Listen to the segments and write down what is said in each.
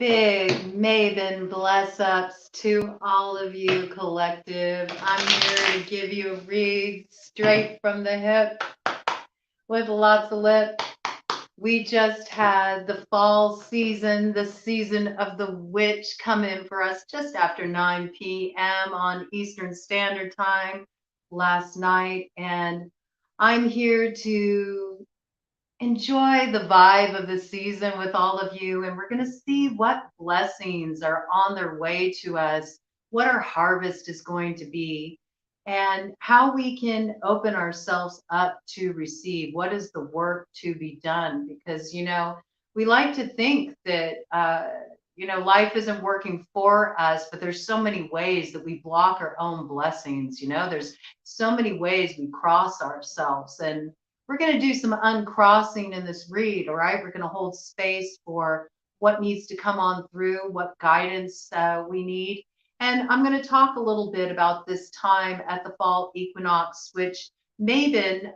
Big Mabon bless ups to all of you collective. I'm here to give you a read straight from the hip with lots of lip. We just had the fall season, the season of the witch, come in for us just after 9 p.m. on Eastern Standard Time last night. And I'm here to enjoy the vibe of the season with all of you. And we're going to see what blessings are on their way to us, what our harvest is going to be, and how we can open ourselves up to receive. What is the work to be done? Because, we like to think that, life isn't working for us, but there's so many ways that we block our own blessings. There's so many ways we cross ourselves. And we're going to do some uncrossing in this read, all right? We're going to hold space for what needs to come on through, what guidance we need. And I'm going to talk a little bit about this time at the fall equinox, which Mabon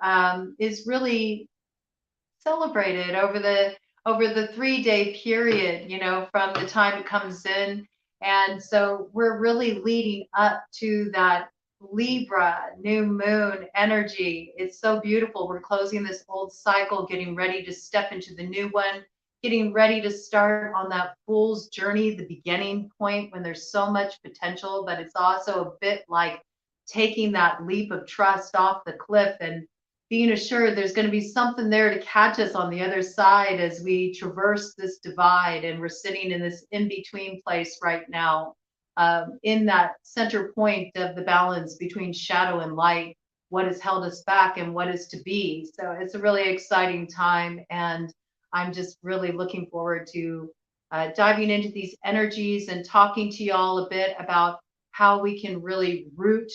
is really celebrated over the 3-day period, from the time it comes in. And so we're really leading up to that Libra new moon energy. It's so beautiful. We're closing this old cycle, getting ready to step into the new one, getting ready to start on that fool's journey, the beginning point when there's so much potential, but it's also a bit like taking that leap of trust off the cliff and being assured there's going to be something there to catch us on the other side as we traverse this divide. And we're sitting in this in-between place right now, in that center point of the balance between shadow and light, what has held us back and what is to be. So it's a really exciting time. And I'm just really looking forward to diving into these energies and talking to y'all a bit about how we can really root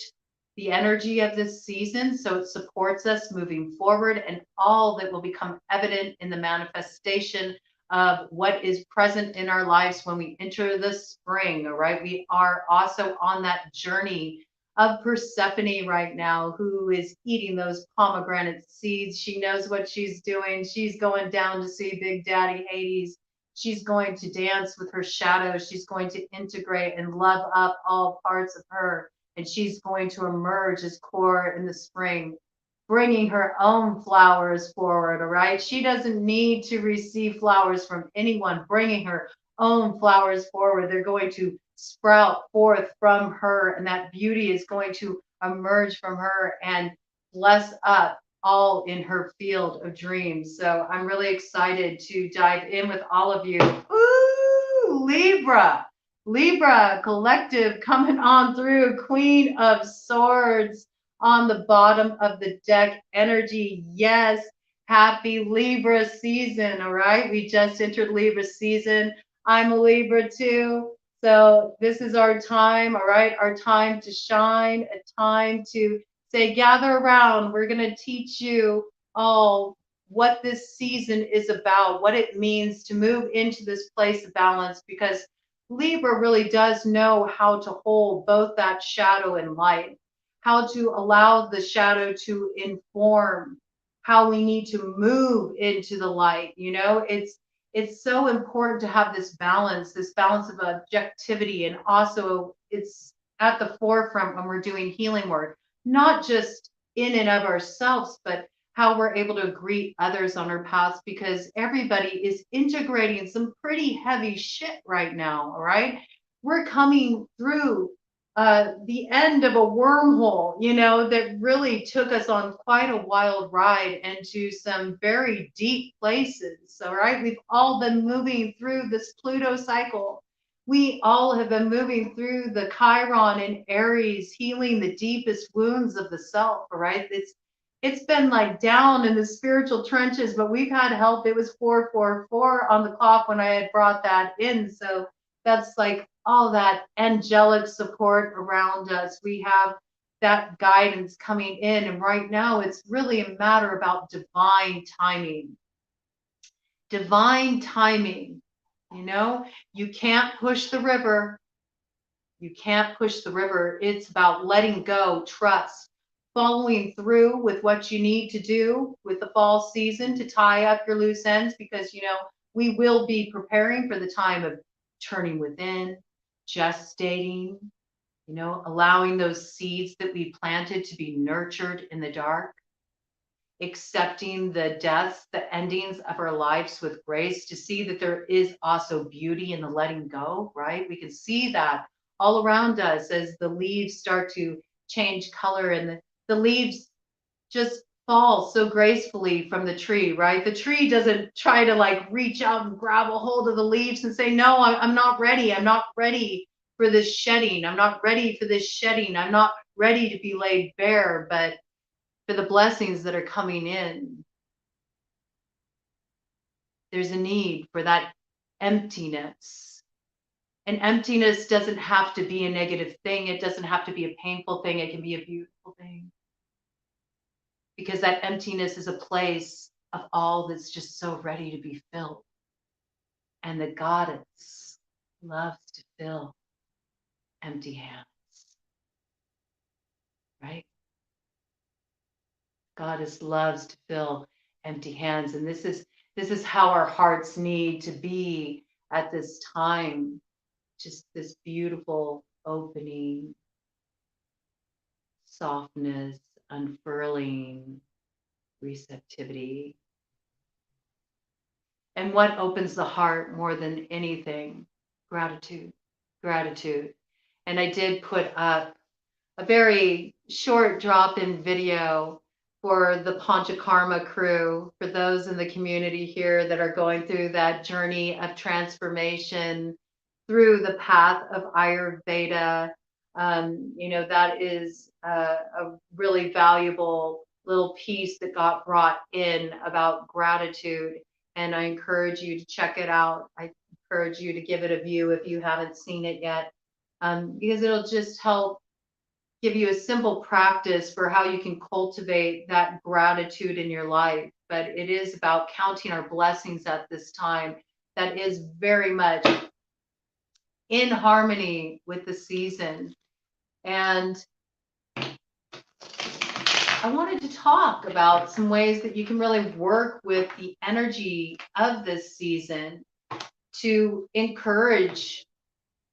the energy of this season so it supports us moving forward, and all that will become evident in the manifestation of what is present in our lives when we enter the spring. All right, we are also on that journey of Persephone right now, who is eating those pomegranate seeds. She knows what she's doing. She's going down to see Big Daddy Hades. She's going to dance with her shadow. She's going to integrate and love up all parts of her. And she's going to emerge as core in the spring, bringing her own flowers forward. All right. She doesn't need to receive flowers from anyone, bringing her own flowers forward. They're going to sprout forth from her, and that beauty is going to emerge from her and bless up all in her field of dreams. So I'm really excited to dive in with all of you. Ooh, Libra collective coming on through. Queen of Swords on the bottom of the deck energy. Yes, happy Libra season. All right, we just entered Libra season. I'm a Libra too. So this is our time, all right, our time to shine, a time to say, gather around. We're going to teach you all what this season is about, what it means to move into this place of balance, because Libra really does know how to hold both that shadow and light, how to allow the shadow to inform how we need to move into the light. It's so important to have this balance of objectivity, and also it's at the forefront when we're doing healing work, not just in and of ourselves, but how we're able to greet others on our paths, because everybody is integrating some pretty heavy shit right now. All right. We're coming through the end of a wormhole, that really took us on quite a wild ride into some very deep places. All right. We've all been moving through this Pluto cycle. We all have been moving through the Chiron and Aries, healing the deepest wounds of the self. All right. It's been like down in the spiritual trenches, but we've had help. It was 444 on the clock when I had brought that in. So that's like all that angelic support around us. We have that guidance coming in. And right now, it's really a matter about divine timing. Divine timing. You can't push the river. You can't push the river. It's about letting go, trust, following through with what you need to do with the fall season to tie up your loose ends, because, we will be preparing for the time of turning within, gestating, you know, allowing those seeds that we planted to be nurtured in the dark, accepting the deaths, the endings of our lives with grace, to see that there is also beauty in the letting go, right? We can see that all around us as the leaves start to change color and the leaves just fall so gracefully from the tree, right? The tree doesn't try to like reach out and grab a hold of the leaves and say, no, I'm not ready. I'm not ready for this shedding. I'm not ready for this shedding. I'm not ready to be laid bare, but for the blessings that are coming in, there's a need for that emptiness. And emptiness doesn't have to be a negative thing. It doesn't have to be a painful thing. It can be a beautiful thing. Because that emptiness is a place of all that's just so ready to be filled. And the goddess loves to fill empty hands, right? Goddess loves to fill empty hands. And this is how our hearts need to be at this time. Just this beautiful opening, softness, unfurling, receptivity. And what opens the heart more than anything? Gratitude, gratitude. And I did put up a very short drop-in video for the Panchakarma crew, for those in the community here that are going through that journey of transformation through the path of Ayurveda. You know, that is a really valuable little piece that got brought in about gratitude. And I encourage you to check it out. I encourage you to give it a view if you haven't seen it yet, because it'll just help give you a simple practice for how you can cultivate that gratitude in your life. But it is about counting our blessings at this time. That is very much in harmony with the season. And I wanted to talk about some ways that you can really work with the energy of this season to encourage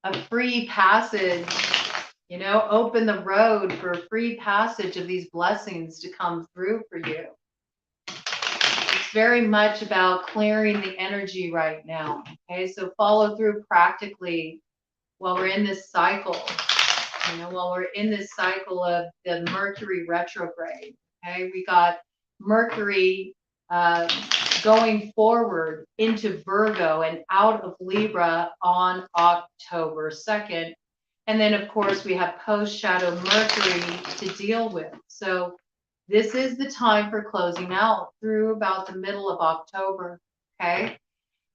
a free passage, you know, open the road for a free passage of these blessings to come through for you. It's very much about clearing the energy right now. Okay, so follow through practically while we're in this cycle. You know, while we're in this cycle of the Mercury retrograde, okay, we got Mercury going forward into Virgo and out of Libra on October 2nd. And then, of course, we have post-shadow Mercury to deal with. So this is the time for closing out through about the middle of October, okay?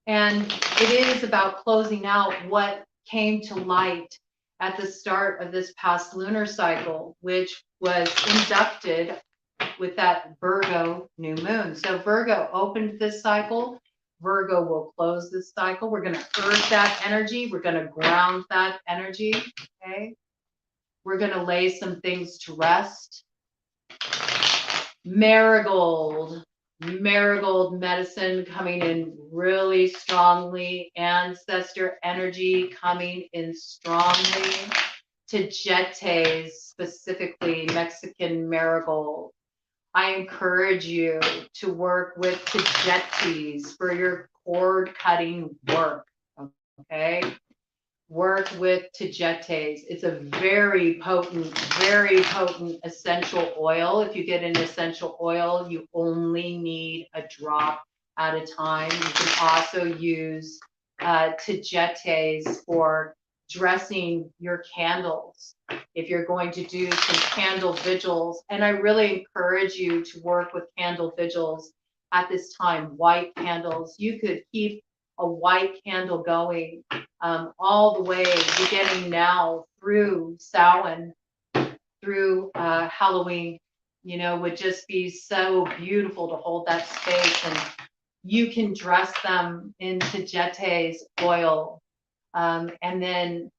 And it is about closing out what came to light at the start of this past lunar cycle, which was inducted with that Virgo new moon. So Virgo opened this cycle. Virgo will close this cycle. We're going to earth that energy. We're going to ground that energy. Okay. We're going to lay some things to rest. Marigold medicine coming in really strongly. Ancestor energy coming in strongly. Tagetes, specifically Mexican marigold. I encourage you to work with tagetes for your cord cutting work. Okay. Work with tagetes. It's a very potent essential oil. If you get an essential oil, you only need a drop at a time. You can also use tagetes for dressing your candles if you're going to do some candle vigils. And I really encourage you to work with candle vigils at this time. White candles. You could keep a white candle going all the way beginning now through Samhain, through Halloween. You know, would just be so beautiful to hold that space. And you can dress them in tagetes oil, and then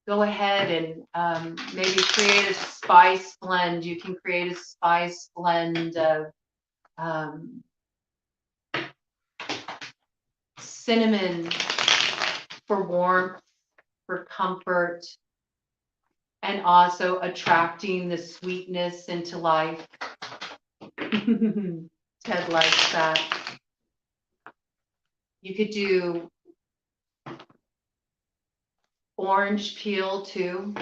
go ahead and maybe create a spice blend. You can create a spice blend of cinnamon, for warmth, for comfort, and also attracting the sweetness into life. Ted likes that. You could do orange peel too.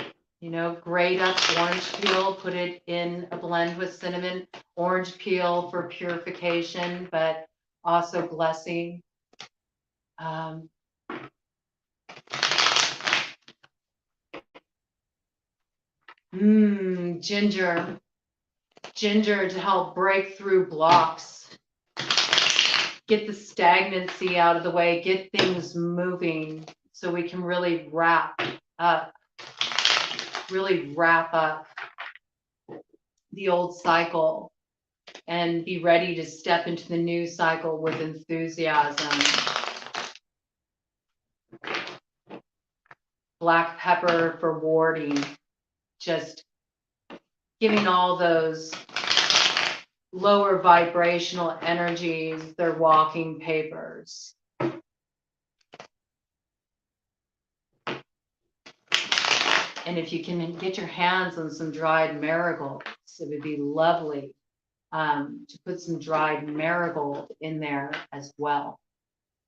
You know, grate up orange peel, put it in a blend with cinnamon. Orange peel for purification, but also blessing. Ginger. Ginger to help break through blocks. Get the stagnancy out of the way, get things moving so we can really wrap up the old cycle and be ready to step into the new cycle with enthusiasm. Black pepper for warding, just giving all those lower vibrational energies their walking papers. And if you can get your hands on some dried marigolds, it would be lovely to put some dried marigold in there as well.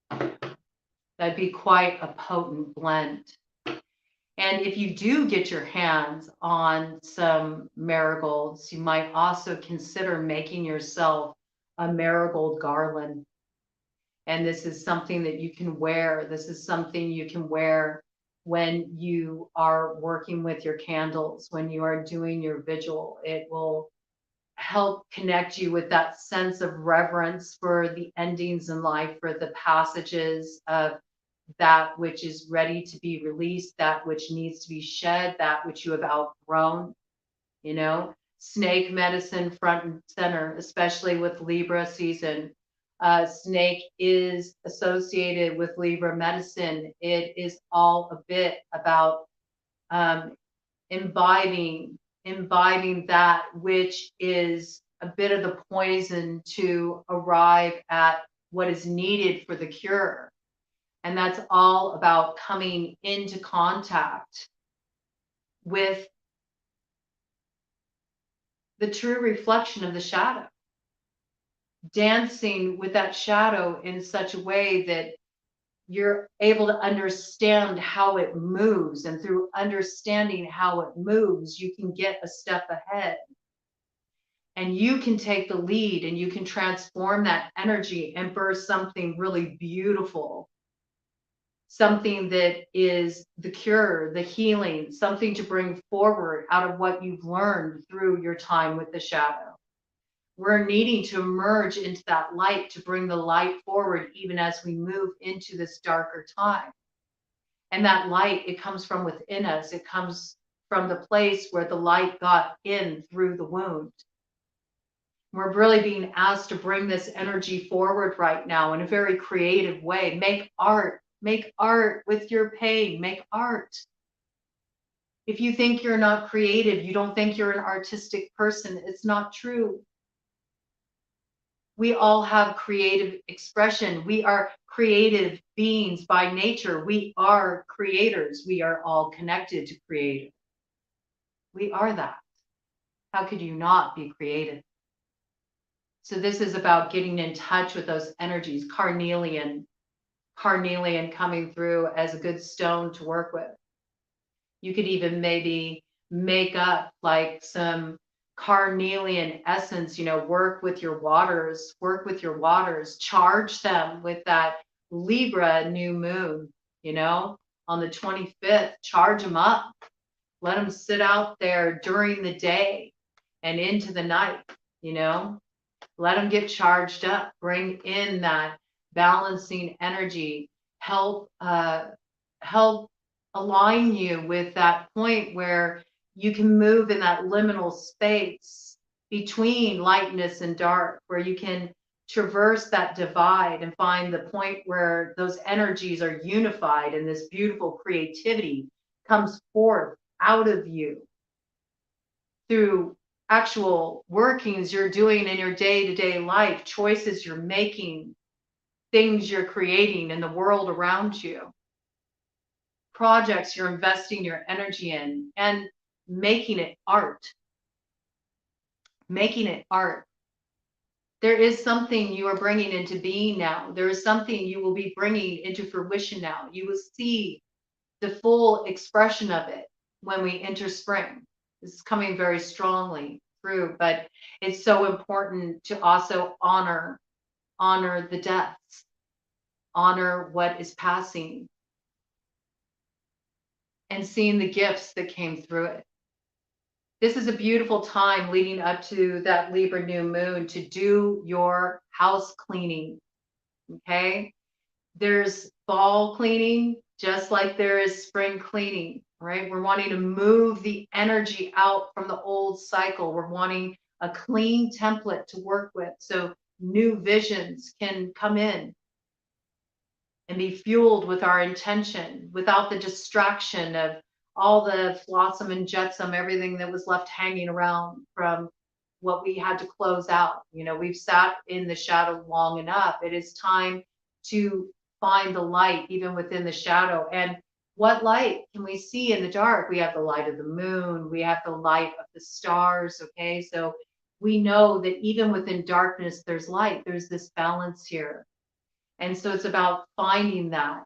That'd be quite a potent blend. And if you do get your hands on some marigolds, you might also consider making yourself a marigold garland. And this is something that you can wear. This is something you can wear when you are working with your candles, when you are doing your vigil. It will help connect you with that sense of reverence for the endings in life, for the passages of that which is ready to be released, that which needs to be shed, that which you have outgrown. You know, snake medicine front and center, especially with Libra season. Snake is associated with Libra medicine. It is all a bit about imbibing that which is a bit of the poison to arrive at what is needed for the cure. And that's all about coming into contact with the true reflection of the shadow. Dancing with that shadow in such a way that you're able to understand how it moves. And through understanding how it moves, you can get a step ahead. And you can take the lead and you can transform that energy and birth something really beautiful. Something that is the cure, the healing, something to bring forward out of what you've learned through your time with the shadow. We're needing to emerge into that light, to bring the light forward even as we move into this darker time. And that light, it comes from within us. It comes from the place where the light got in through the wound. We're really being asked to bring this energy forward right now in a very creative way. Make art with your pain. Make art. If you think you're not creative, you don't think you're an artistic person, it's not true. We all have creative expression. We are creative beings by nature. We are creators. We are all connected to creative. We are that. How could you not be creative? So this is about getting in touch with those energies. Carnelian coming through as a good stone to work with. You could even maybe make up like some carnelian essence, you know, work with your waters, charge them with that Libra new moon, you know, on the 25th, charge them up, let them sit out there during the day and into the night, you know, let them get charged up, bring in that balancing energy, help align you with that point where you can move in that liminal space between lightness and dark, where you can traverse that divide and find the point where those energies are unified and this beautiful creativity comes forth out of you through actual workings you're doing in your day-to-day life, choices you're making, things you're creating in the world around you. projects you're investing your energy in and making it art. Making it art. There is something you are bringing into being now. There is something you will be bringing into fruition now. You will see the full expression of it when we enter spring. This is coming very strongly through, but it's so important to also honor the deaths, honor what is passing, and seeing the gifts that came through it. This is a beautiful time leading up to that Libra new moon to do your house cleaning. Okay. There's fall cleaning, just like there is spring cleaning, right? We're wanting to move the energy out from the old cycle. We're wanting a clean template to work with so new visions can come in and be fueled with our intention without the distraction of all the flotsam and jetsam, everything that was left hanging around from what we had to close out. You know, we've sat in the shadow long enough. It is time to find the light even within the shadow. And what light can we see in the dark? We have the light of the moon. We have the light of the stars. Okay. So we know that even within darkness, there's light. There's this balance here. And so it's about finding that,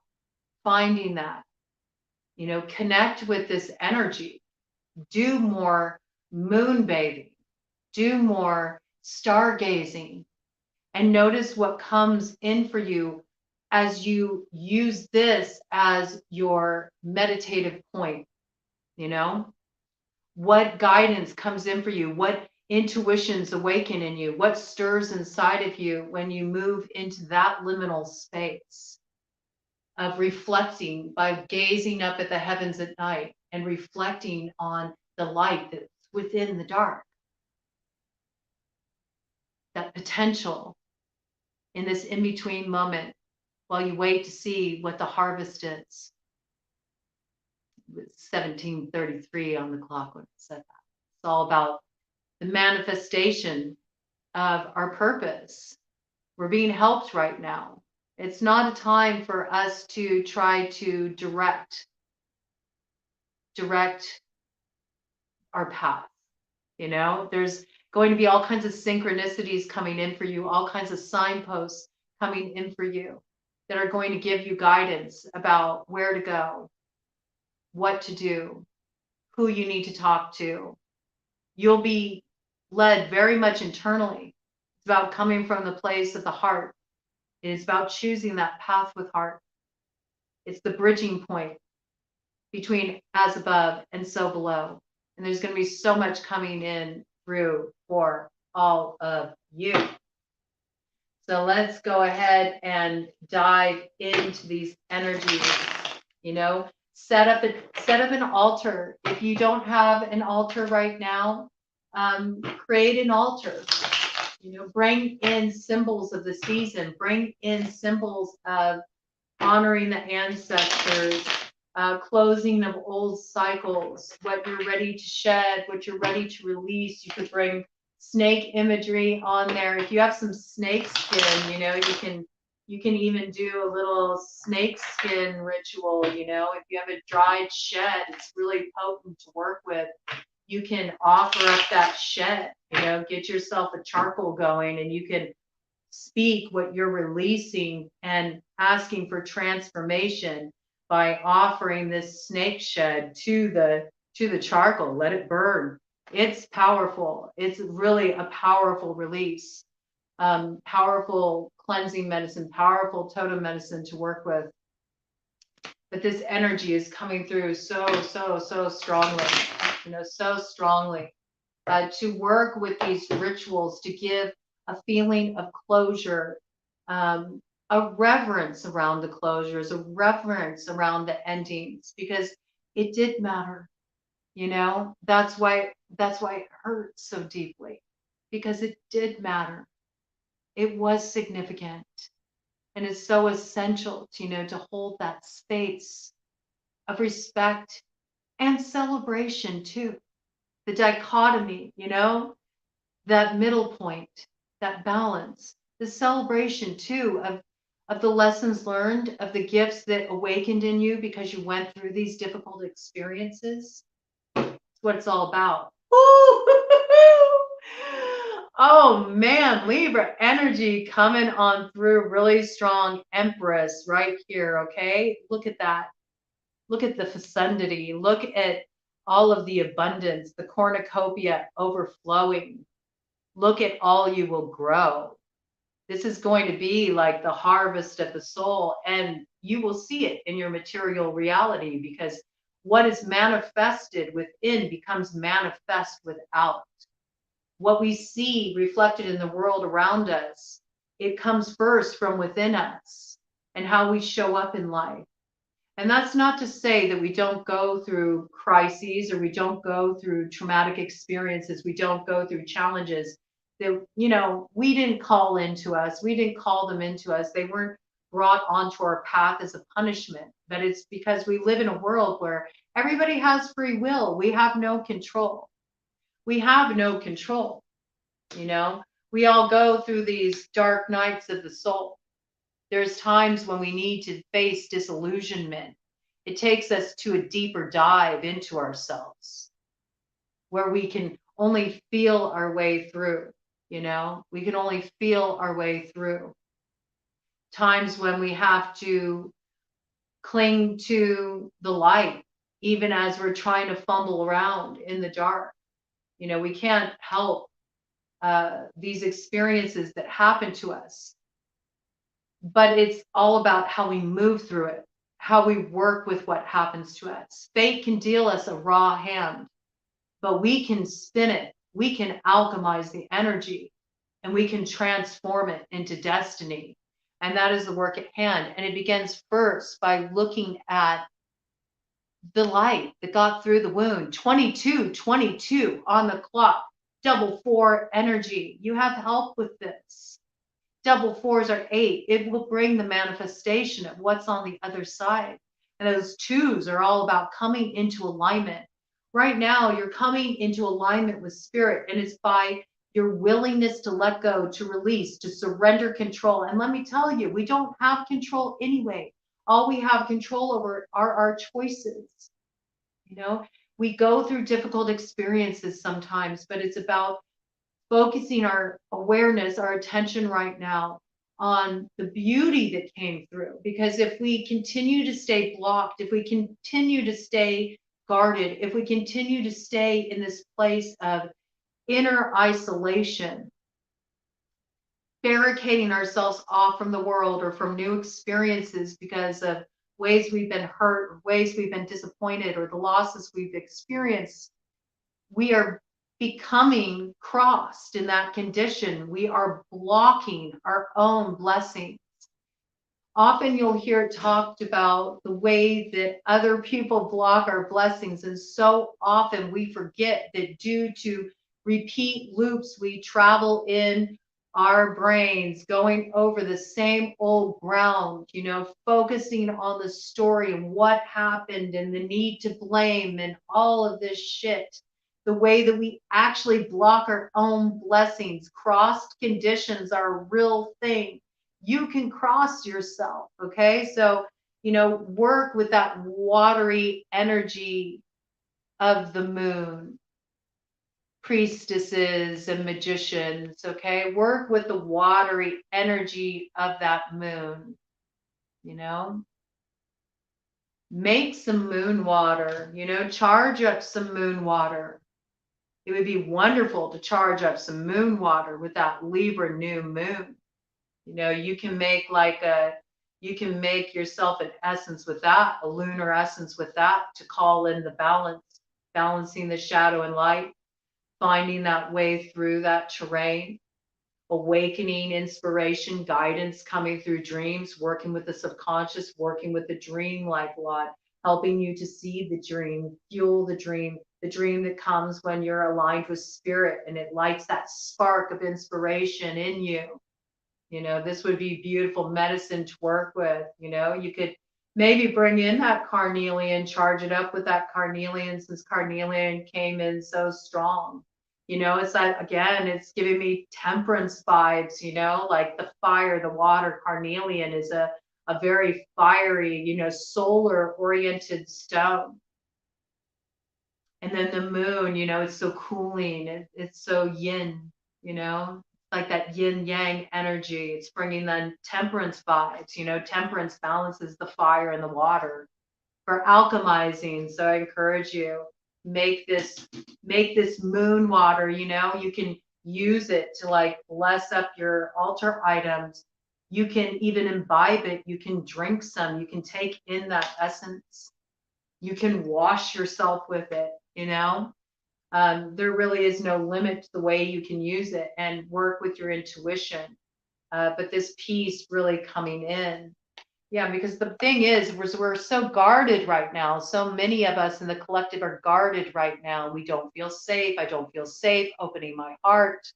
you know, connect with this energy, do more moon bathing, do more stargazing, and notice what comes in for you as you use this as your meditative point. You know, what guidance comes in for you, what intuitions awaken in you, what stirs inside of you when you move into that liminal space of reflecting by gazing up at the heavens at night and reflecting on the light that's within the dark. That potential in this in-between moment while you wait to see what the harvest is. It was 1733 on the clock when it said that. It's all about the manifestation of our purpose. We're being helped right now. It's not a time for us to try to direct our path. You know, there's going to be all kinds of synchronicities coming in for you, all kinds of signposts coming in for you that are going to give you guidance about where to go, what to do, who you need to talk to. You'll be led very much internally. It's about coming from the place of the heart. It is about choosing that path with heart. It's the bridging point between as above and so below. And there's going to be so much coming in through for all of you. So let's go ahead and dive into these energies. You know, set up an altar. If you don't have an altar right now, create an altar. You know, bring in symbols of the season. Bring in symbols of honoring the ancestors, closing of old cycles, what you're ready to shed, what you're ready to release. You could bring snake imagery on there. If you have some snake skin, you know, you can even do a little snake skin ritual. You know, if you have a dried shed, it's really potent to work with. You can offer up that shed, you know, get yourself a charcoal going, and you can speak what you're releasing and asking for transformation by offering this snake shed to the charcoal. Let it burn. It's powerful. It's really a powerful release, powerful cleansing medicine, powerful totem medicine to work with. But this energy is coming through so strongly, you know, so strongly, to work with these rituals, to give a feeling of closure, a reverence around the closures, a reverence around the endings, because it did matter. You know, that's why it hurts so deeply, because it did matter. It was significant. And it's so essential to, you know, to hold that space of respect and celebration too. The dichotomy, you know, that middle point, that balance, the celebration too of the lessons learned, of the gifts that awakened in you because you went through these difficult experiences. That's what it's all about. Oh man, Libra energy coming on through, really strong Empress right here, okay? Look at that. Look at the fecundity. Look at all of the abundance, the cornucopia overflowing. Look at all you will grow. This is going to be like the harvest of the soul, and you will see it in your material reality, because what is manifested within becomes manifest without. What we see reflected in the world around us, it comes first from within us and how we show up in life. And that's not to say that we don't go through crises, or we don't go through traumatic experiences, we don't go through challenges that, we didn't call into us, we didn't call them into us, they weren't brought onto our path as a punishment. But it's because we live in a world where everybody has free will. We have no control. We have no control. We all go through these dark nights of the soul. There's times when we need to face disillusionment. It takes us to a deeper dive into ourselves, where we can only feel our way through. We can only feel our way through. Times when we have to cling to the light, even as we're trying to fumble around in the dark. We can't help these experiences that happen to us. But it's all about how we move through it, how we work with what happens to us. Fate can deal us a raw hand, but we can spin it. We can alchemize the energy, and we can transform it into destiny. And that is the work at hand. And it begins first by looking at the light that got through the wound. 22 on the clock, double 4 energy. You have help with this. Double 4s are 8. It will bring the manifestation of what's on the other side. And those 2s are all about coming into alignment. Right now, you're coming into alignment with spirit, and it's by your willingness to let go, to release, to surrender control. And let me tell you, we don't have control anyway. All we have control over are our choices. We go through difficult experiences sometimes, but it's about focusing our awareness, our attention right now on the beauty that came through. Because if we continue to stay blocked, if we continue to stay guarded, if we continue to stay in this place of inner isolation, barricading ourselves off from the world or from new experiences because of ways we've been hurt, or ways we've been disappointed, or the losses we've experienced, we are becoming crossed in that condition. We are blocking our own blessings. Often you'll hear it talked about the way that other people block our blessings. And so often we forget that due to repeat loops, we travel in our brains, going over the same old ground, focusing on the story and what happened and the need to blame and all of this shit. The way that we actually block our own blessings. Crossed conditions are a real thing. You can cross yourself, okay? So, work with that watery energy of the moon, priestesses and magicians, okay? Work with the watery energy of that moon, Make some moon water, charge up some moon water. It would be wonderful to charge up some moon water with that Libra new moon. You can make yourself an essence with that, a lunar essence with that, to call in the balance, balancing the shadow and light, finding that way through that terrain, awakening inspiration, guidance coming through dreams, working with the subconscious, working with the dream like lot, helping you to see the dream, fuel the dream that comes when you're aligned with spirit, and it lights that spark of inspiration in you. This would be beautiful medicine to work with. You could maybe bring in that carnelian, charge it up with that carnelian, since carnelian came in so strong. You know, it's like, again, it's giving me temperance vibes, you know, like the fire, the water. Carnelian is a very fiery, you know, solar oriented stone. And then the moon, you know, it's so cooling. It's so yin, you know, like that yin yang energy. It's bringing then temperance vibes, you know, temperance balances the fire and the water for alchemizing. So I encourage you, make this moon water, you know, you can use it to like bless up your altar items. You can even imbibe it. You can drink some. You can take in that essence. You can wash yourself with it, you know. There really is no limit to the way you can use it and work with your intuition. But this piece really coming in. Yeah, because the thing is, we're so guarded right now. So many of us in the collective are guarded right now. We don't feel safe. I don't feel safe opening my heart.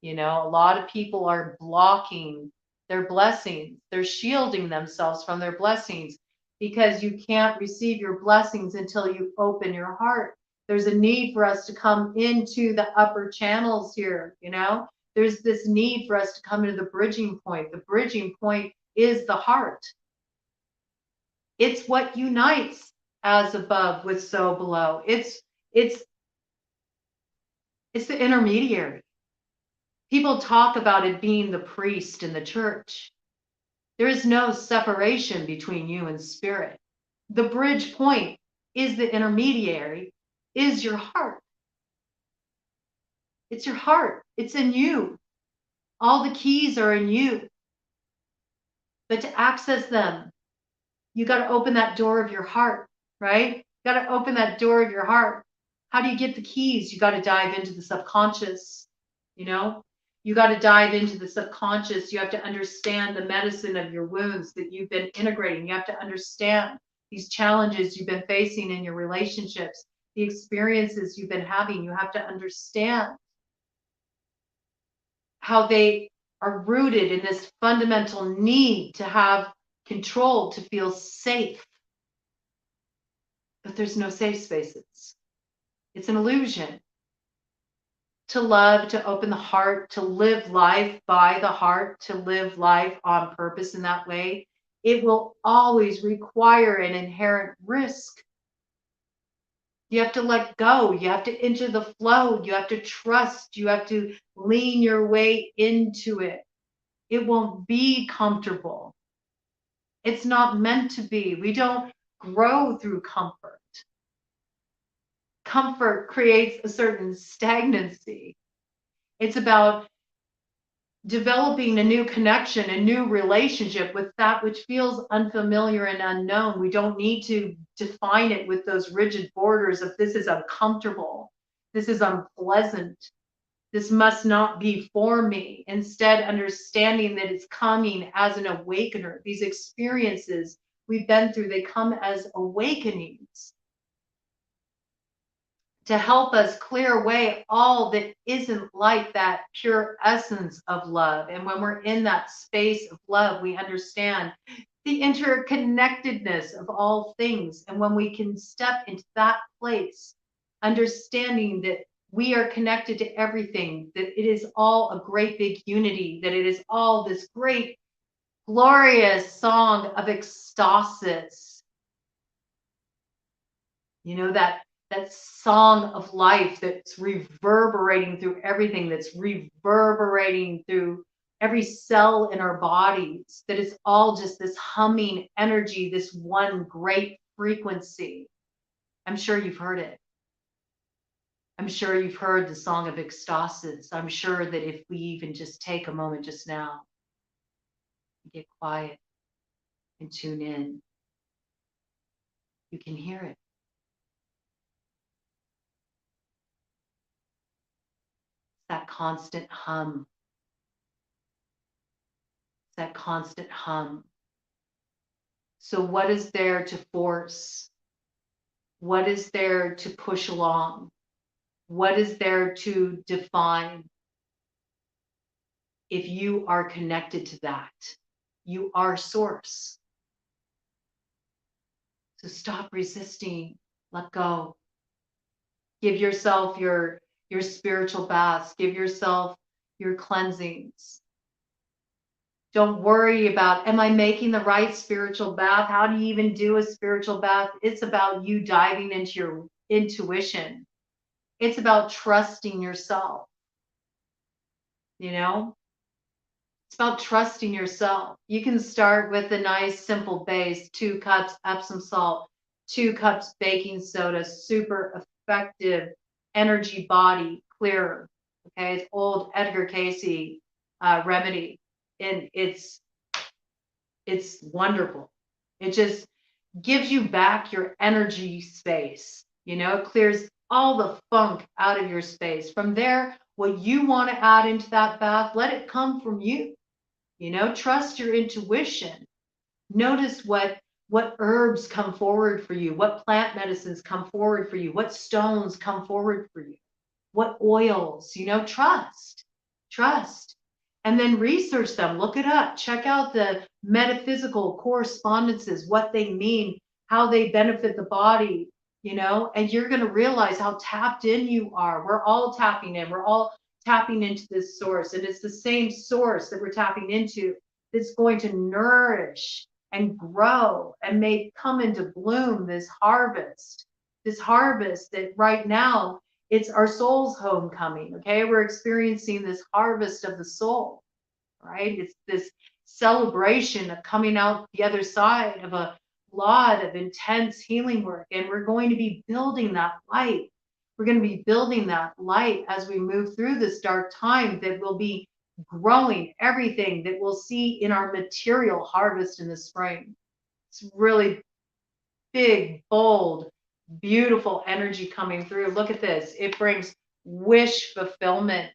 You know, a lot of people are blocking their blessings. They're shielding themselves from their blessings because you can't receive your blessings until you open your heart. There's a need for us to come into the upper channels here, you know? There's this need for us to come into the bridging point. The bridging point is the heart. It's what unites as above with so below. It's the intermediary. People talk about it being the priest in the church. There is no separation between you and spirit. The bridge point is the intermediary, is your heart. It's your heart. It's in you. All the keys are in you. But to access them, you got to open that door of your heart, right? You got to open that door of your heart. How do you get the keys? You got to dive into the subconscious, you know? You got to dive into the subconscious. You have to understand the medicine of your wounds that you've been integrating. You have to understand these challenges you've been facing in your relationships, the experiences you've been having. You have to understand how they are rooted in this fundamental need to have control, to feel safe. But there's no safe spaces. It's an illusion. To love, to open the heart, to live life by the heart, to live life on purpose in that way, it will always require an inherent risk. You have to let go. You have to enter the flow. You have to trust. You have to lean your way into it. It won't be comfortable. It's not meant to be. We don't grow through comfort. Comfort creates a certain stagnancy. It's about developing a new connection, a new relationship with that which feels unfamiliar and unknown. We don't need to define it with those rigid borders of this is uncomfortable, this is unpleasant, this must not be for me. Instead, understanding that it's coming as an awakener. These experiences we've been through, they come as awakenings to help us clear away all that isn't like that pure essence of love. And when we're in that space of love, we understand the interconnectedness of all things. And when we can step into that place, understanding that we are connected to everything, that it is all a great big unity, that it is all this great, glorious song of ecstasis. You know, that song of life that's reverberating through everything, that's reverberating through every cell in our bodies, that is all just this humming energy, this one great frequency. I'm sure you've heard it. I'm sure you've heard the song of ecstasis. I'm sure that if we even just take a moment just now, get quiet and tune in, you can hear it. That constant hum. That constant hum. So what is there to force? What is there to push along? What is there to define? If you are connected to that, you are source. So stop resisting, let go. Give yourself your your spiritual baths. Give yourself your cleansings. Don't worry about, am I making the right spiritual bath? How do you even do a spiritual bath? It's about you diving into your intuition. It's about trusting yourself. You know, it's about trusting yourself. You can start with a nice simple base, 2 cups Epsom salt, 2 cups baking soda, super effective energy body clearer. Okay, it's old Edgar Casey remedy, and it's wonderful. It just gives you back your energy space. You know, it clears all the funk out of your space. From there, what you want to add into that bath, let it come from you. You know, trust your intuition. Notice what herbs come forward for you, what plant medicines come forward for you, what stones come forward for you, what oils, you know, trust. And then research them, look it up, check out the metaphysical correspondences, what they mean, how they benefit the body, you know, and you're going to realize how tapped in you are. We're all tapping in. We're all tapping into this source, and it's the same source that we're tapping into that's going to nourish and grow and may come into bloom this harvest that right now it's our soul's homecoming. Okay, we're experiencing this harvest of the soul, right? It's this celebration of coming out the other side of a lot of intense healing work, and we're going to be building that light. We're going to be building that light as we move through this dark time that will be growing everything that we'll see in our material harvest in the spring. It's really big, bold, beautiful energy coming through. Look at this. It brings wish fulfillment,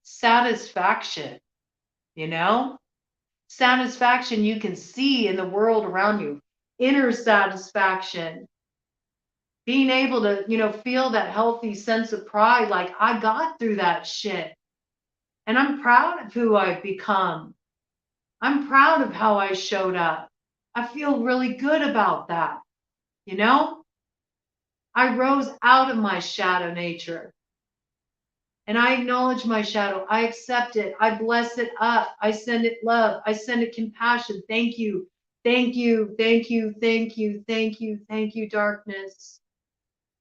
satisfaction, you know, satisfaction you can see in the world around you, inner satisfaction, being able to, you know, feel that healthy sense of pride, like I got through that shit and I'm proud of who I've become. I'm proud of how I showed up. I feel really good about that. You know, I rose out of my shadow nature and I acknowledge my shadow. I accept it. I bless it up. I send it love. I send it compassion. Thank you. Thank you. Thank you. Thank you. Thank you. Thank you, darkness.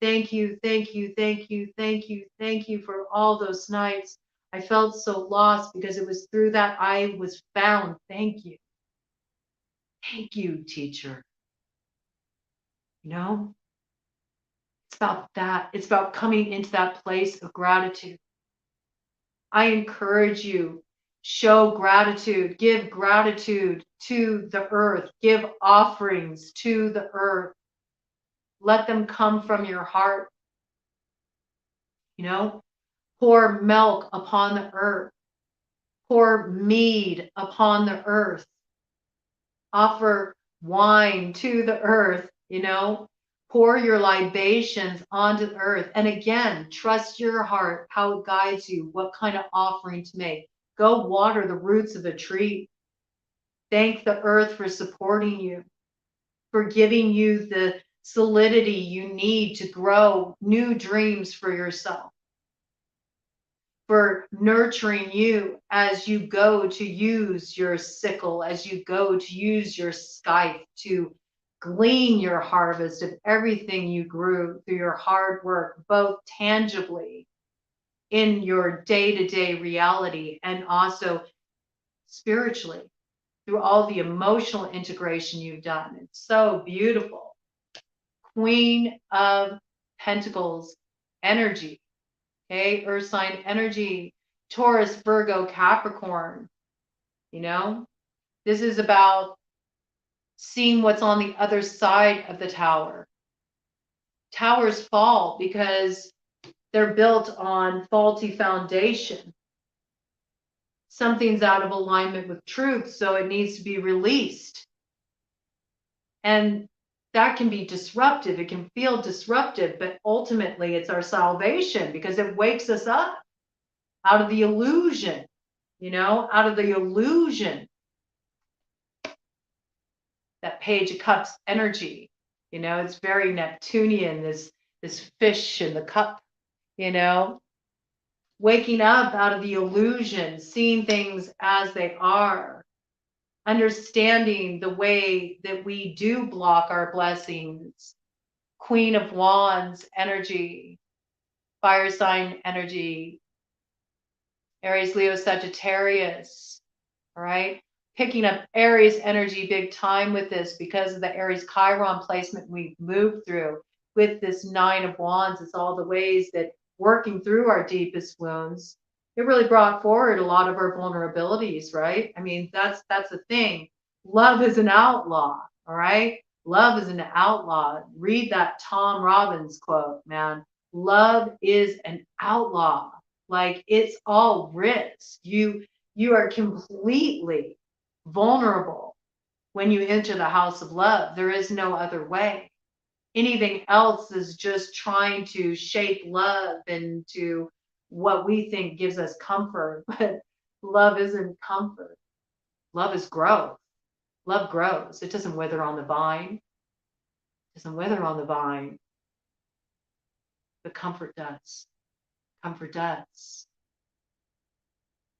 Thank you. Thank you. Thank you. Thank you. Thank you for all those nights. I felt so lost because it was through that I was found. Thank you. Thank you, teacher. You know, it's about that. It's about coming into that place of gratitude. I encourage you, show gratitude, give gratitude to the earth, give offerings to the earth. Let them come from your heart. You know, pour milk upon the earth, pour mead upon the earth, offer wine to the earth, you know, pour your libations onto the earth. And again, trust your heart, how it guides you, what kind of offering to make. Go water the roots of a tree. Thank the earth for supporting you, for giving you the solidity you need to grow new dreams for yourself, for nurturing you as you go to use your sickle, as you go to use your scythe to glean your harvest of everything you grew through your hard work, both tangibly in your day-to-day reality and also spiritually through all the emotional integration you've done. It's so beautiful. Queen of Pentacles energy. Okay, earth sign energy, Taurus, Virgo, Capricorn. You know, this is about seeing what's on the other side of the tower. Towers fall because they're built on faulty foundation. Something's out of alignment with truth, so it needs to be released. And that can be disruptive. It can feel disruptive, but ultimately it's our salvation because it wakes us up out of the illusion, you know, out of the illusion. That Page of Cups energy, you know, it's very Neptunian, this this fish in the cup, you know, waking up out of the illusion, seeing things as they are, understanding the way that we do block our blessings. Queen of Wands energy, fire sign energy, Aries, Leo, Sagittarius, all right? Picking up Aries energy big time with this because of the Aries Chiron placement we've moved through with this Nine of Wands. It's all the ways that working through our deepest wounds, it really brought forward a lot of our vulnerabilities, right? I mean, that's the thing. Love is an outlaw, all right? Love is an outlaw. Read that Tom Robbins quote, man. Love is an outlaw. Like, it's all risk. You are completely vulnerable when you enter the house of love. There is no other way. Anything else is just trying to shape love into what we think gives us comfort, but love isn't comfort. Love is growth. Love grows. It doesn't wither on the vine. It doesn't wither on the vine. But comfort does. Comfort does.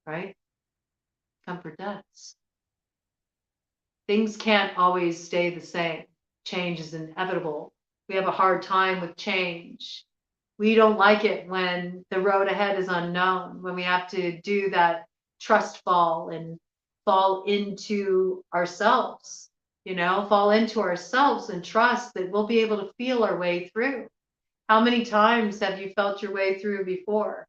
Right? Comfort does. Things can't always stay the same. Change is inevitable. We have a hard time with change. We don't like it when the road ahead is unknown, when we have to do that trust fall and fall into ourselves, fall into ourselves and trust that we'll be able to feel our way through. How many times have you felt your way through before?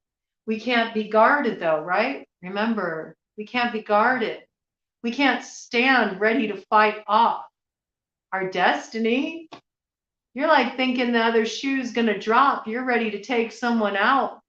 We can't be guarded though, right? Remember, we can't be guarded. We can't stand ready to fight off our destiny. You're like thinking the other shoe's going to drop. You're ready to take someone out,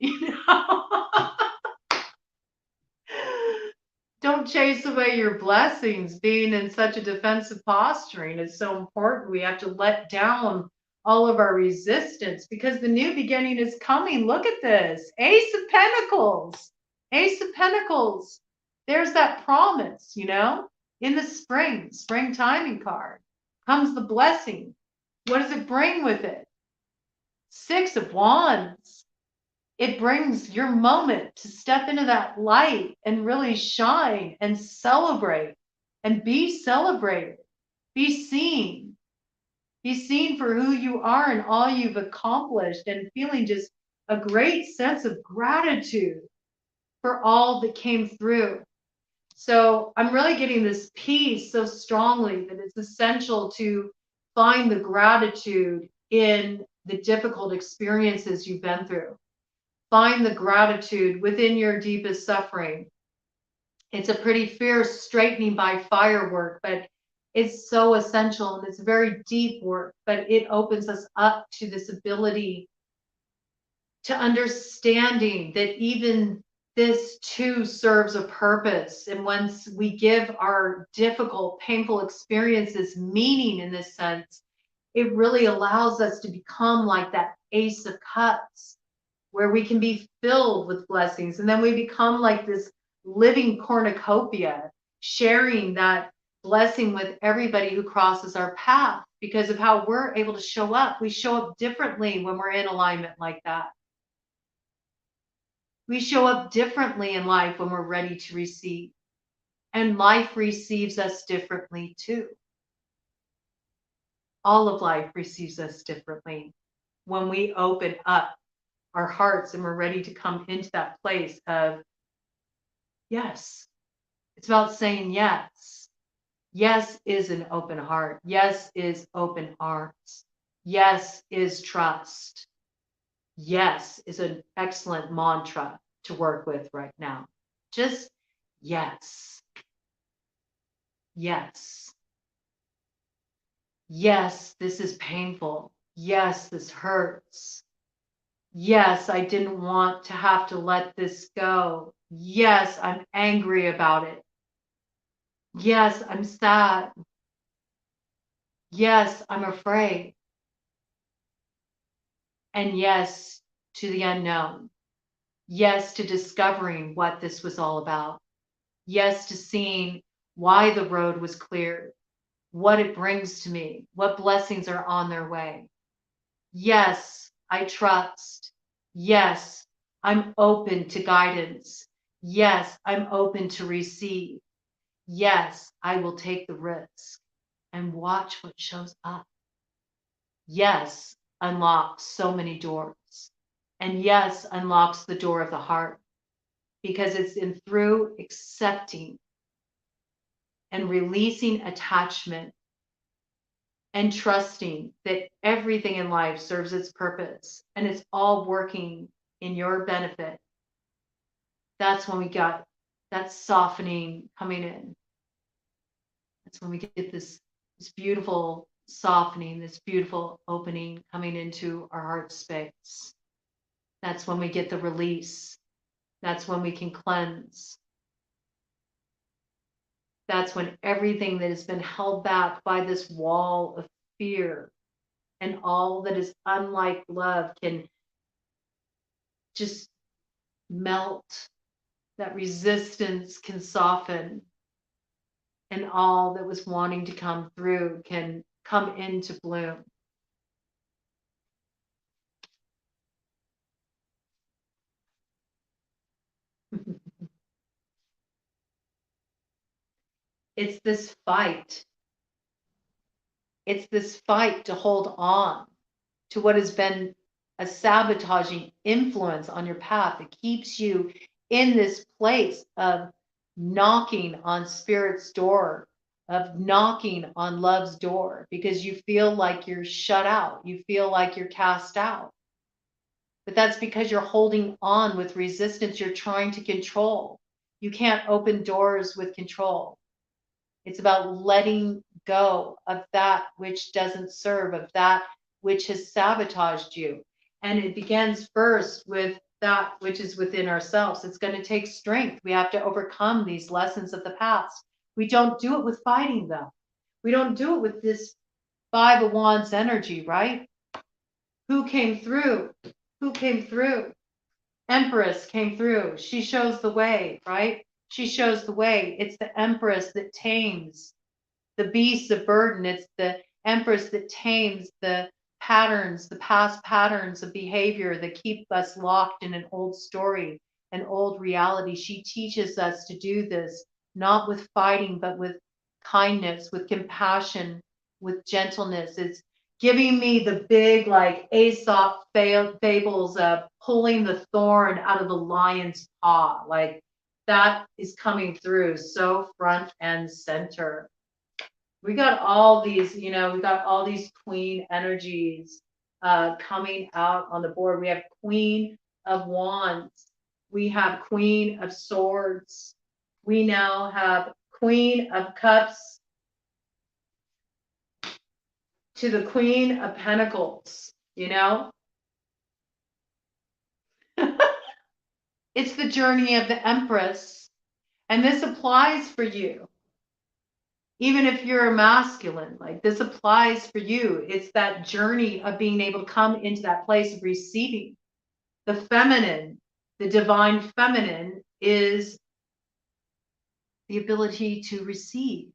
Don't chase away your blessings. Being in such a defensive posturing is so important. We have to let down all of our resistance because the new beginning is coming. Look at this. Ace of Pentacles. Ace of Pentacles. There's that promise, in the spring timing card comes the blessing. What does it bring with it? Six of Wands. It brings your moment to step into that light and really shine and celebrate and be celebrated. Be seen. Be seen for who you are and all you've accomplished and feeling just a great sense of gratitude for all that came through. So I'm really getting this piece so strongly that it's essential to find the gratitude in the difficult experiences you've been through. Find the gratitude within your deepest suffering. It's a pretty fierce straightening by firework, but it's so essential and it's very deep work, but it opens us up to this ability to understanding that even this too serves a purpose. And once we give our difficult, painful experiences meaning in this sense, it really allows us to become like that Ace of Cups, where we can be filled with blessings. And then we become like this living cornucopia, sharing that blessing with everybody who crosses our path because of how we're able to show up. We show up differently when we're in alignment like that. We show up differently in life when we're ready to receive. And life receives us differently too. All of life receives us differently when we open up our hearts and we're ready to come into that place of yes. It's about saying yes. Yes is an open heart. Yes is open arms. Yes is trust. Yes is an excellent mantra to work with right now. Just yes. Yes. Yes, this is painful. Yes, this hurts. Yes, I didn't want to have to let this go. Yes, I'm angry about it. Yes, I'm sad. Yes, I'm afraid. And yes to the unknown. Yes to discovering what this was all about. Yes to seeing why the road was cleared, what it brings to me, what blessings are on their way. Yes, I trust. Yes, I'm open to guidance. Yes, I'm open to receive. Yes, I will take the risk and watch what shows up. Yes, unlocks so many doors. And yes, unlocks the door of the heart, because it's in through accepting and releasing attachment and trusting that everything in life serves its purpose and it's all working in your benefit. That's when we got that softening coming in. That's when we get this beautiful softening, this beautiful opening coming into our heart space. That's when we get the release. That's when we can cleanse. That's when everything that has been held back by this wall of fear and all that is unlike love can just melt. That resistance can soften, and all that was wanting to come through can come into bloom. It's this fight. It's this fight to hold on to what has been a sabotaging influence on your path. It keeps you in this place of knocking on spirit's door, of knocking on love's door, because you feel like you're shut out. You feel like you're cast out. But that's because you're holding on with resistance. You're trying to control. You can't open doors with control. It's about letting go of that which doesn't serve, of that which has sabotaged you. And it begins first with that which is within ourselves. It's going to take strength. We have to overcome these lessons of the past. We don't do it with fighting, though. We don't do it with this Five of Wands energy, right? Who came through? Who came through? Empress came through. She shows the way, right? She shows the way. It's the Empress that tames the beasts of burden. It's the Empress that tames the patterns, the past patterns of behavior that keep us locked in an old story, an old reality. She teaches us to do this, not with fighting, but with kindness, with compassion, with gentleness. It's giving me the big, like Aesop fables of pulling the thorn out of the lion's paw. Like that is coming through so front and center. We got all these, we got all these queen energies coming out on the board. We have Queen of Wands. We have Queen of Swords. We now have Queen of Cups to the Queen of Pentacles, It's the journey of the Empress. And this applies for you. Even if you're a masculine, like this applies for you. It's that journey of being able to come into that place of receiving. The feminine, the divine feminine is the ability to receive.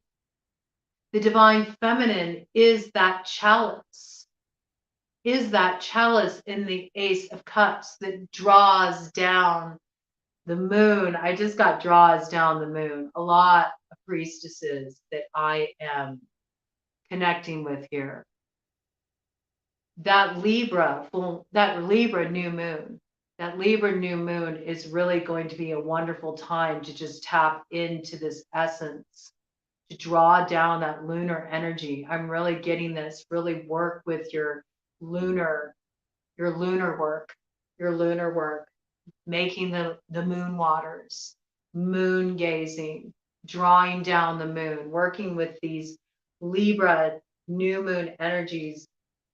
The divine feminine is that chalice, in the Ace of Cups that draws down the moon. I just got draws down the moon. A lot of priestesses that I am connecting with here. That Libra new moon, is really going to be a wonderful time to just tap into this essence, to draw down that lunar energy. I'm really getting this. Really work with your lunar work, making the moon waters, moon gazing, drawing down the moon, working with these Libra new moon energies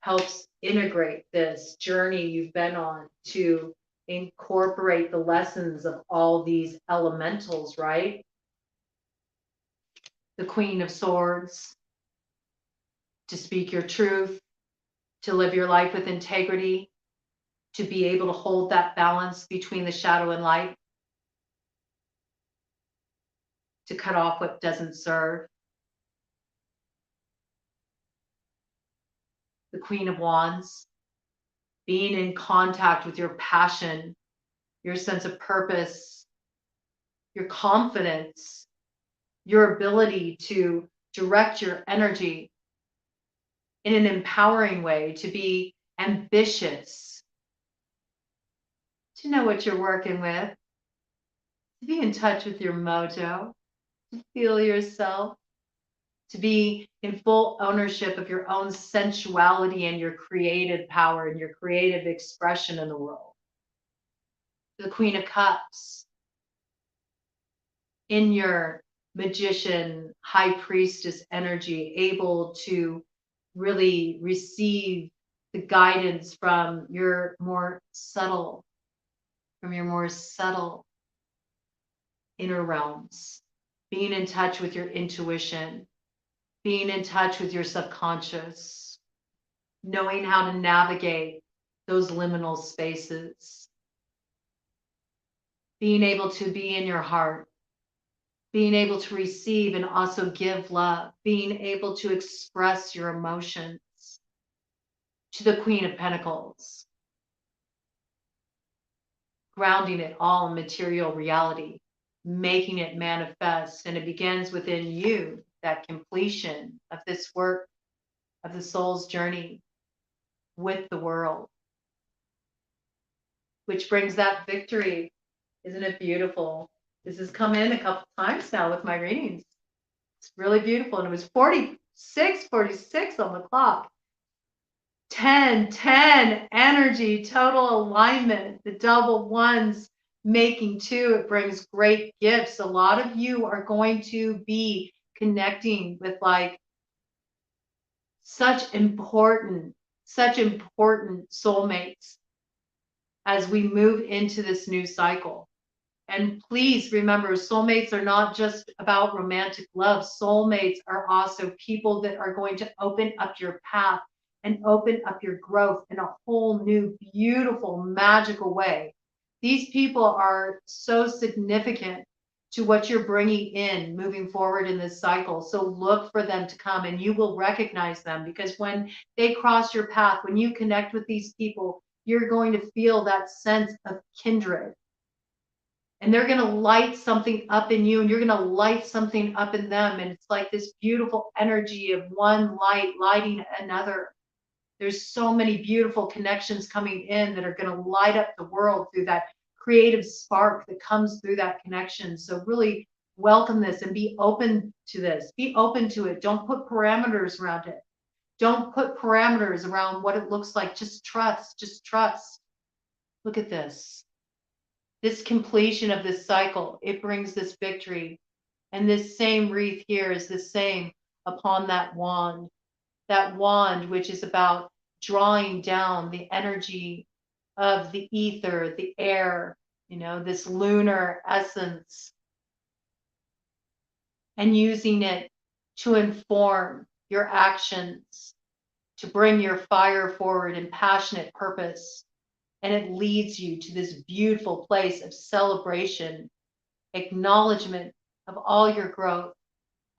helps integrate this journey you've been on to incorporate the lessons of all these elementals, right? The Queen of Swords, to speak your truth, to live your life with integrity, to be able to hold that balance between the shadow and light, to cut off what doesn't serve. The Queen of Wands, being in contact with your passion, your sense of purpose, your confidence, your ability to direct your energy in an empowering way, to be ambitious, to know what you're working with, to be in touch with your mojo, to feel yourself, to be in full ownership of your own sensuality and your creative power and your creative expression in the world. The Queen of Cups, in your magician, high priestess energy, able to really receive the guidance from your more subtle inner realms, being in touch with your intuition, being in touch with your subconscious, knowing how to navigate those liminal spaces, being able to be in your heart, being able to receive and also give love, being able to express your emotions to the Queen of Pentacles, grounding it all in material reality, making it manifest. And it begins within you, that completion of this work of the soul's journey with the world, which brings that victory. Isn't it beautiful? This has come in a couple times now with my readings. It's really beautiful. And it was 46 on the clock. 10 energy, total alignment, the double ones making two. It brings great gifts. A lot of you are going to be connecting with like such important soulmates as we move into this new cycle. And please remember, soulmates are not just about romantic love. Soulmates are also people that are going to open up your path and open up your growth in a whole new, beautiful, magical way. These people are so significant to what you're bringing in moving forward in this cycle. So look for them to come and you will recognize them, because when they cross your path, when you connect with these people, you're going to feel that sense of kindred. And they're going to light something up in you and you're going to light something up in them. And it's like this beautiful energy of one light lighting another. There's so many beautiful connections coming in that are going to light up the world through that creative spark that comes through that connection. So really welcome this and be open to this. Be open to it. Don't put parameters around it. Don't put parameters around what it looks like. Just trust. Just trust. Look at this. This completion of this cycle, it brings this victory. And this same wreath here is the same upon that wand which is about drawing down the energy of the ether, the air, this lunar essence, and using it to inform your actions, to bring your fire forward in passionate purpose. And it leads you to this beautiful place of celebration, acknowledgement of all your growth,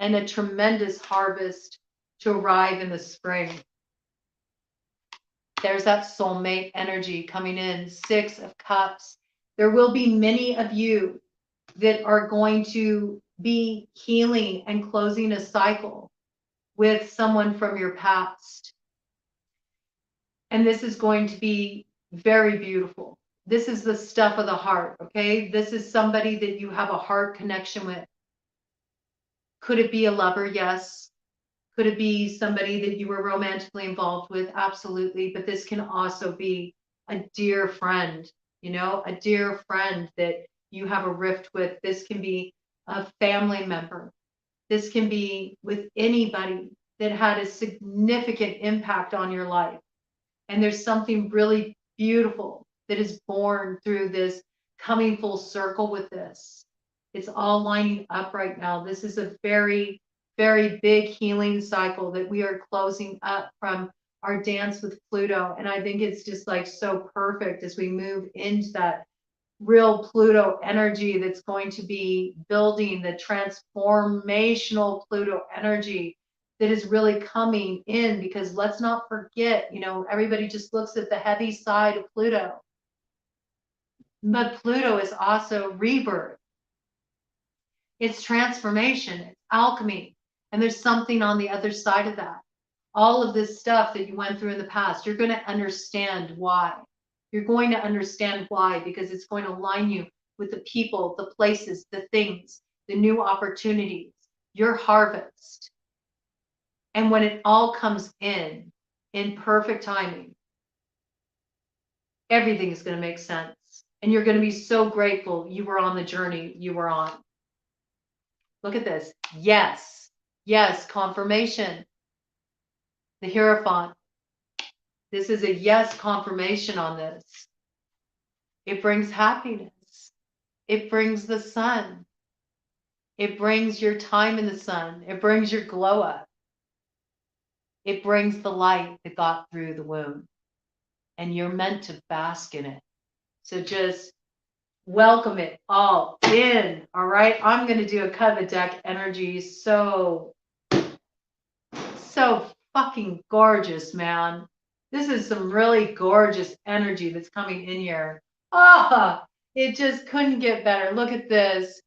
and a tremendous harvest to arrive in the spring. There's that soulmate energy coming in. 6 of Cups. There will be many of you that are going to be healing and closing a cycle with someone from your past. And this is going to be very beautiful. This is the stuff of the heart, okay? This is somebody that you have a heart connection with. Could it be a lover? Yes. Could it be somebody that you were romantically involved with? Absolutely. But this can also be a dear friend, a dear friend that you have a rift with. This can be a family member. This can be with anybody that had a significant impact on your life. And there's something really beautiful that is born through this coming full circle with this. It's all lining up right now. This is a very, very big healing cycle that we are closing up from our dance with Pluto. And I think it's just like so perfect as we move into that real Pluto energy that's going to be building the transformational Pluto energy that is really coming in, because let's not forget, everybody just looks at the heavy side of Pluto. But Pluto is also rebirth. It's transformation, it's alchemy. And there's something on the other side of that. All of this stuff that you went through in the past, you're going to understand why. You're going to understand why, because it's going to align you with the people, the places, the things, the new opportunities, your harvest. And when it all comes in perfect timing, everything is going to make sense. And you're going to be so grateful you were on the journey you were on. Look at this. Yes. Yes. Confirmation. The Hierophant. This is a yes confirmation on this. It brings happiness. It brings the sun. It brings your time in the sun. It brings your glow up. It brings the light that got through the womb. And you're meant to bask in it. So just welcome it all in. All right. I'm going to do a cut of the deck energy. So fucking gorgeous, man. This is some really gorgeous energy that's coming in here. It just couldn't get better. Look at this.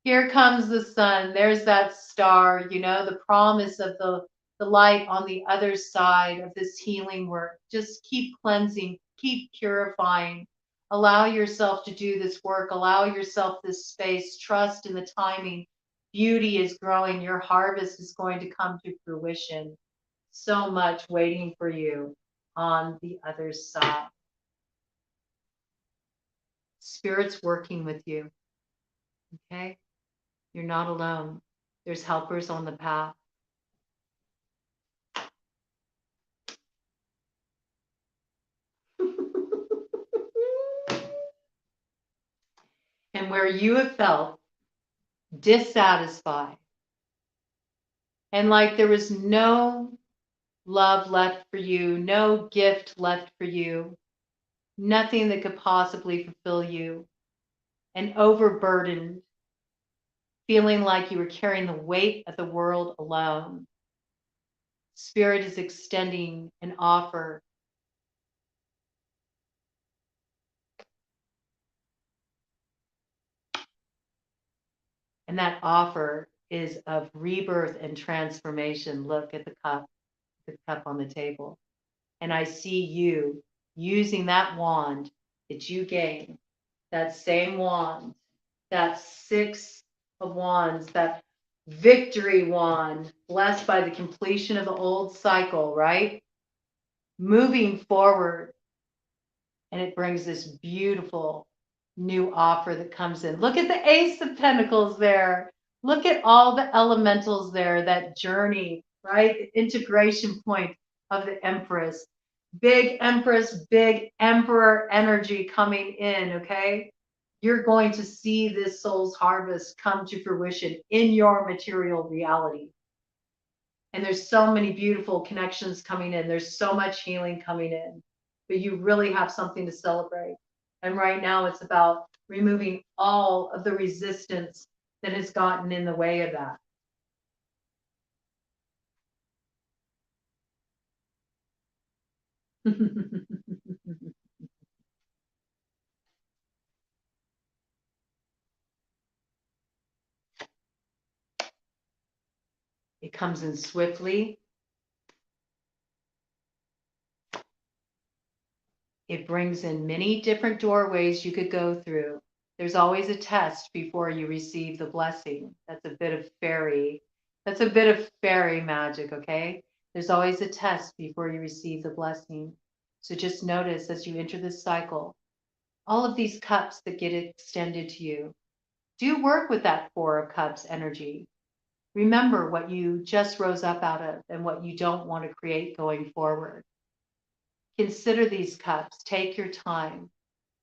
Here comes the sun. There's that star, the promise of the light on the other side of this healing work. Just keep cleansing, keep purifying. Allow yourself to do this work. Allow yourself this space. Trust in the timing. Beauty is growing. Your harvest is going to come to fruition. So much waiting for you on the other side. Spirit's working with you. Okay? You're not alone. There's helpers on the path. And where you have felt dissatisfied and like there was no love left for you, no gift left for you, nothing that could possibly fulfill you, and overburdened, feeling like you were carrying the weight of the world alone. Spirit is extending an offer. And that offer is of rebirth and transformation. Look at the cup on the table. And I see you using that wand that you gained, that same wand, that 6 of wands, that victory wand, blessed by the completion of the old cycle, right? Moving forward. And it brings this beautiful new offer that comes in. Look at the Ace of Pentacles there. Look at all the elementals there, that journey, right? The integration point of the Empress. Big Empress, big Emperor energy coming in, okay? You're going to see this soul's harvest come to fruition in your material reality. And there's so many beautiful connections coming in. There's so much healing coming in. But you really have something to celebrate. And right now it's about removing all of the resistance that has gotten in the way of that. It comes in swiftly. It brings in many different doorways you could go through. There's always a test before you receive the blessing. That's a bit of fairy. That's a bit of fairy magic, okay? There's always a test before you receive the blessing. So just notice as you enter this cycle, all of these cups that get extended to you. Do work with that 4 of Cups energy. Remember what you just rose up out of and what you don't want to create going forward. Consider these cups. Take your time.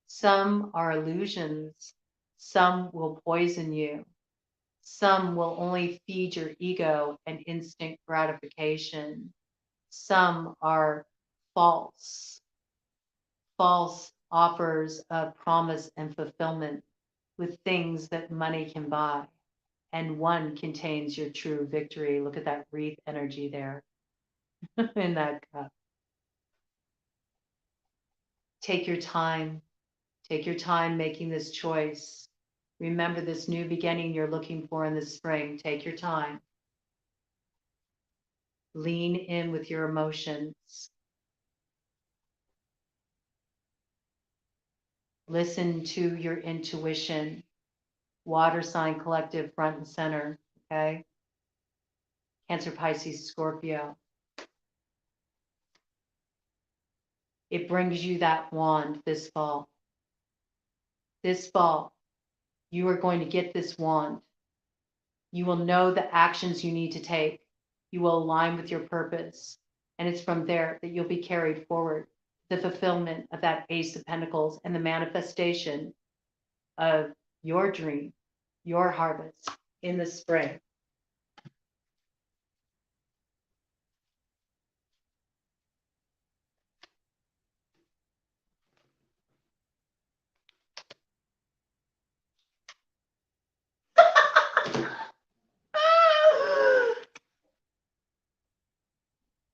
Some are illusions. Some will poison you. Some will only feed your ego and instant gratification. Some are false offers of promise and fulfillment with things that money can buy. and 1 contains your true victory. Look at that wreath energy there in that cup. Take your time. Take your time making this choice. Remember this new beginning you're looking for in the spring. Take your time. Lean in with your emotions. Listen to your intuition. Water sign collective, front and center. Okay. Cancer, Pisces, Scorpio. It brings you that wand this fall. This fall, you are going to get this wand. You will know the actions you need to take. You will align with your purpose. And it's from there that you'll be carried forward. The fulfillment of that Ace of Pentacles and the manifestation of your dream, your harvest in the spring.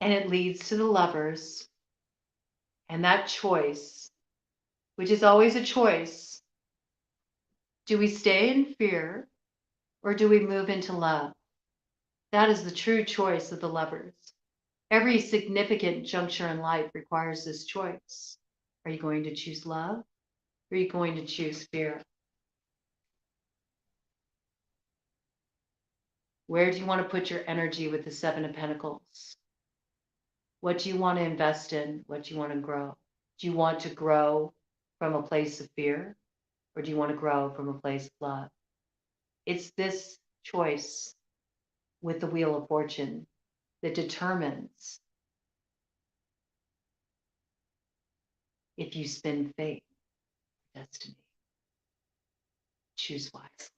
And it leads to the Lovers and that choice, which is always a choice. Do we stay in fear or do we move into love? That is the true choice of the Lovers. Every significant juncture in life requires this choice. Are you going to choose love or are you going to choose fear? Where do you want to put your energy with the 7 of Pentacles? What do you want to invest in? What do you want to grow? Do you want to grow from a place of fear or do you want to grow from a place of love? It's this choice with the Wheel of Fortune that determines if you spin fate or destiny. Choose wisely.